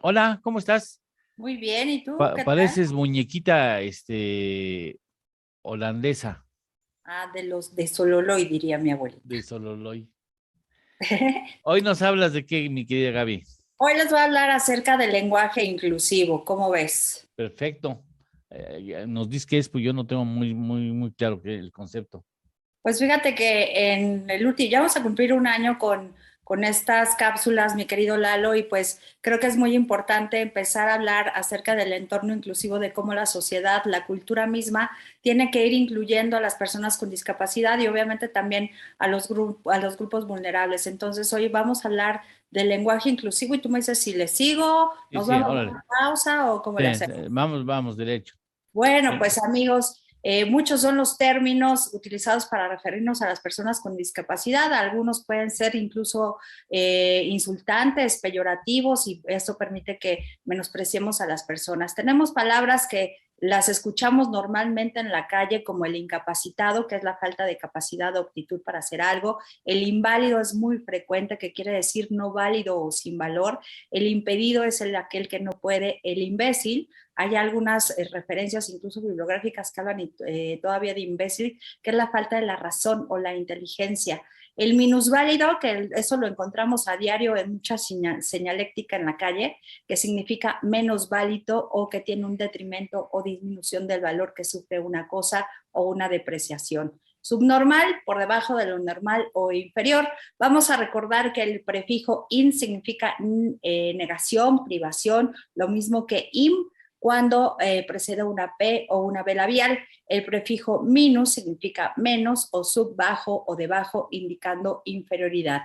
Hola, ¿cómo estás? Muy bien, ¿y tú qué tal? Pareces muñequita, holandesa Ah, de los de Sololoy, diría mi abuelita. de Sololoy. Hoy nos hablas de qué, mi querida Gaby. Hoy les voy a hablar acerca del lenguaje inclusivo, ¿cómo ves? Perfecto. Ya nos dices qué es, pues yo no tengo muy claro el concepto. Pues fíjate que en el último, ya vamos a cumplir un año con estas cápsulas, mi querido Lalo, y pues creo que es muy importante empezar a hablar acerca del entorno inclusivo, de cómo la sociedad, la cultura misma, tiene que ir incluyendo a las personas con discapacidad y obviamente también a los grupos vulnerables. Entonces, hoy vamos a hablar del lenguaje inclusivo y tú me dices si le sigo, Sí, nos sí, vamos a órale. una pausa o cómo Sí, le sí, hacemos. vamos, derecho. Bueno, Eh, pues amigos, muchos son los términos utilizados para referirnos a las personas con discapacidad. Algunos pueden ser incluso insultantes, peyorativos, y eso permite que menospreciemos a las personas. Tenemos palabras que las escuchamos normalmente en la calle, como el incapacitado, que es la falta de capacidad o aptitud para hacer algo. El inválido es muy frecuente, que quiere decir no válido o sin valor. El impedido es aquel que no puede. El imbécil, hay algunas referencias, incluso bibliográficas, que hablan todavía de imbécil, que es la falta de la razón o la inteligencia. El minusválido, que eso lo encontramos a diario en mucha señaléctica en la calle, que significa menos válido o que tiene un detrimento o disminución del valor que sufre una cosa o una depreciación. Subnormal, por debajo de lo normal o inferior. Vamos a recordar que el prefijo in significa negación, privación, lo mismo que im cuando precede una P o una B labial. El prefijo minus significa menos o sub, bajo o debajo, indicando inferioridad.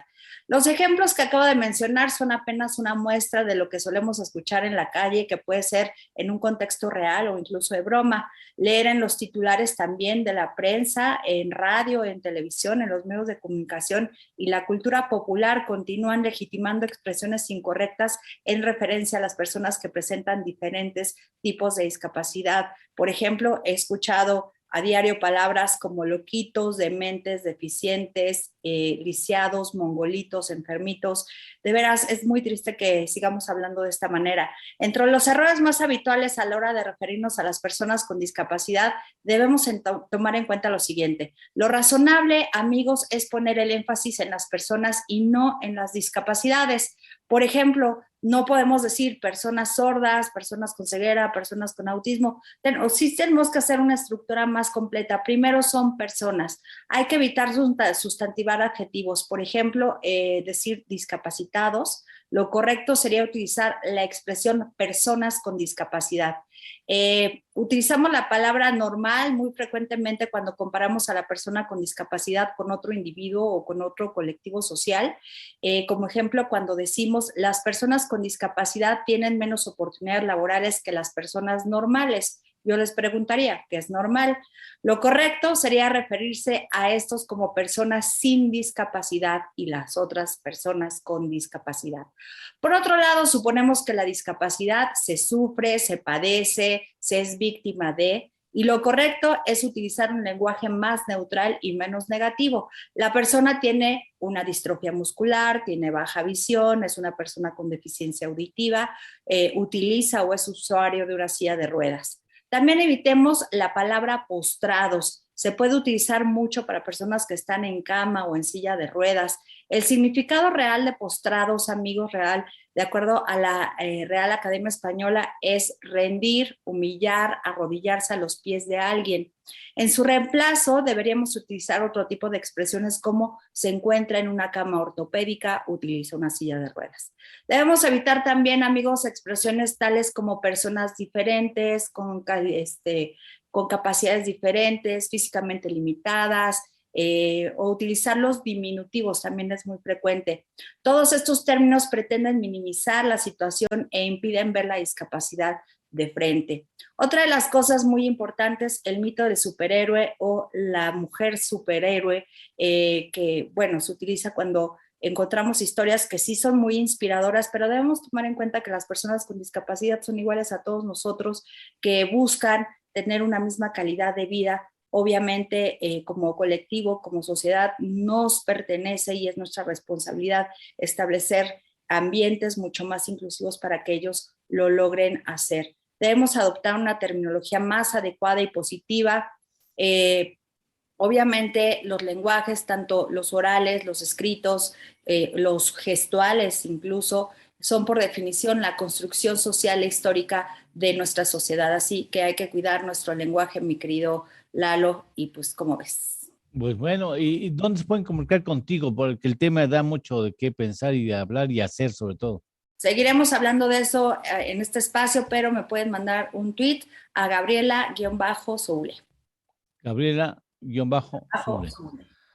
Los ejemplos que acabo de mencionar son apenas una muestra de lo que solemos escuchar en la calle, que puede ser en un contexto real o incluso de broma. Leer en los titulares también de la prensa, en radio, en televisión, en los medios de comunicación y la cultura popular continúan legitimando expresiones incorrectas en referencia a las personas que presentan diferentes tipos de discapacidad. Por ejemplo, he escuchado a diario palabras como loquitos, dementes, deficientes, lisiados, mongolitos, enfermitos. De veras, es muy triste que sigamos hablando de esta manera. Entre los errores más habituales a la hora de referirnos a las personas con discapacidad, debemos tomar en cuenta lo siguiente. Lo razonable, amigos, es poner el énfasis en las personas y no en las discapacidades. Por ejemplo, no podemos decir personas sordas, personas con ceguera, personas con autismo. O sí tenemos que hacer una estructura más completa. Primero son personas. Hay que evitar sustantivar adjetivos. Por ejemplo, decir discapacitados. Lo correcto sería utilizar la expresión personas con discapacidad. Utilizamos la palabra normal muy frecuentemente cuando comparamos a la persona con discapacidad con otro individuo o con otro colectivo social. Como ejemplo, cuando decimos las personas con discapacidad tienen menos oportunidades laborales que las personas normales. Yo les preguntaría, ¿qué es normal? Lo correcto sería referirse a estos como personas sin discapacidad y las otras personas con discapacidad. Por otro lado, suponemos que la discapacidad se sufre, se padece, se es víctima de, y lo correcto es utilizar un lenguaje más neutral y menos negativo. La persona tiene una distrofia muscular, tiene baja visión, es una persona con deficiencia auditiva, utiliza o es usuario de una silla de ruedas. También evitemos la palabra postrados. Se puede utilizar mucho para personas que están en cama o en silla de ruedas. El significado real de postrados, amigos, real, de acuerdo a la Real Academia Española, es rendir, humillar, arrodillarse a los pies de alguien. En su reemplazo, deberíamos utilizar otro tipo de expresiones como se encuentra en una cama ortopédica, utiliza una silla de ruedas. Debemos evitar también, amigos, expresiones tales como personas diferentes, con capacidades diferentes, físicamente limitadas, o utilizar los diminutivos también es muy frecuente. Todos estos términos pretenden minimizar la situación e impiden ver la discapacidad de frente. Otra de las cosas muy importantes, el mito del superhéroe o la mujer superhéroe, que, bueno, se utiliza cuando encontramos historias que sí son muy inspiradoras, pero debemos tomar en cuenta que las personas con discapacidad son iguales a todos nosotros, que buscan tener una misma calidad de vida. Obviamente, como colectivo, como sociedad, nos pertenece y es nuestra responsabilidad establecer ambientes mucho más inclusivos para que ellos lo logren hacer. Debemos adoptar una terminología más adecuada y positiva. Obviamente los lenguajes, tanto los orales, los escritos, los gestuales incluso, son por definición la construcción social e histórica de nuestra sociedad. Así que hay que cuidar nuestro lenguaje, mi querido Lalo, y pues, ¿cómo ves? Pues bueno, ¿y dónde se pueden comunicar contigo? Porque el tema da mucho de qué pensar y de hablar y hacer sobre todo. Seguiremos hablando de eso en este espacio, pero me pueden mandar un tweet a Gabriela-Soule. Gabriela-Zule.